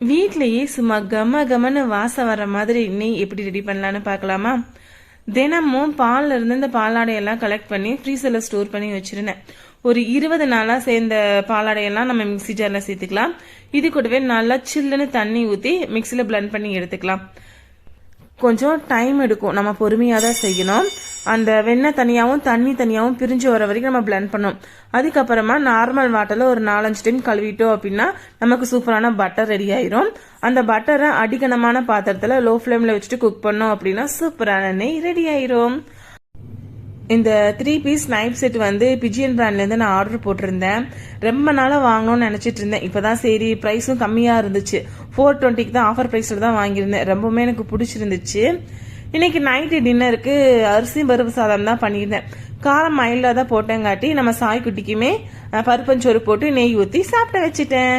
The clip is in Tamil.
வீட்லயே சும்மா கம கமன்னு வாசம் வர மாதிரி நெய் எப்படி ரெடி பண்ணலான்னு பார்க்கலாமா? தினமும் பால்ல இருந்து இந்த பாலாடையெல்லாம் கலெக்ட் பண்ணி ஃப்ரீசர்ல ஸ்டோர் பண்ணி வச்சிருந்தேன். ஒரு 20 நாளா சேர்ந்த பாலாடையெல்லாம் நம்ம மிக்சி ஜார்ல சேர்த்துக்கலாம். இது கூடவே நல்லா சில்லுன்னு தண்ணி ஊற்றி மிக்சியில் பிளெண்ட் பண்ணி எடுத்துக்கலாம். கொஞ்சம் டைம் எடுக்கும், நம்ம பொறுமையாக தான் செய்யணும். அந்த வெண்ணெய் தனியாகவும் தண்ணி தனியாகவும் பிரிஞ்சு வர வரைக்கும் நம்ம பிளெண்ட் பண்ணோம். அதுக்கப்புறமா நார்மல் வாட்டரில் ஒரு 4-5 டைம் கழுவிட்டோம் அப்படின்னா நமக்கு சூப்பரான பட்டர் ரெடி ஆயிரும். அந்த பட்டரை அடிக்கனமான பாத்திரத்தில் லோ ஃப்ளேமில் வச்சுட்டு குக் பண்ணோம் அப்படின்னா சூப்பரான நெய் ரெடி ஆயிரும். இந்த 3 பீஸ் நைஃப் செட் வந்து பிஜியன் பிராண்ட்லேருந்து நான் ஆர்டர் போட்டிருந்தேன். ரொம்ப நாளாக வாங்கணும்னு நினச்சிட்டு இருந்தேன். இப்போ தான் சரி, ப்ரைஸும் கம்மியாக இருந்துச்சு. 420க்கு தான் ஆஃபர் ப்ரைஸில் தான் வாங்கியிருந்தேன். ரொம்பவுமே எனக்கு பிடிச்சிருந்துச்சு. இன்னைக்கு நைட்டு டின்னருக்கு அரிசி பருப்பு சாதம் தான் பண்ணியிருந்தேன். காரம் மைல்டாக தான் போட்டேங்காட்டி நம்ம சாய்க்குட்டிக்குமே பருப்பஞ்சோறு போட்டு நெய் ஊற்றி சாப்பிட வச்சுட்டேன்.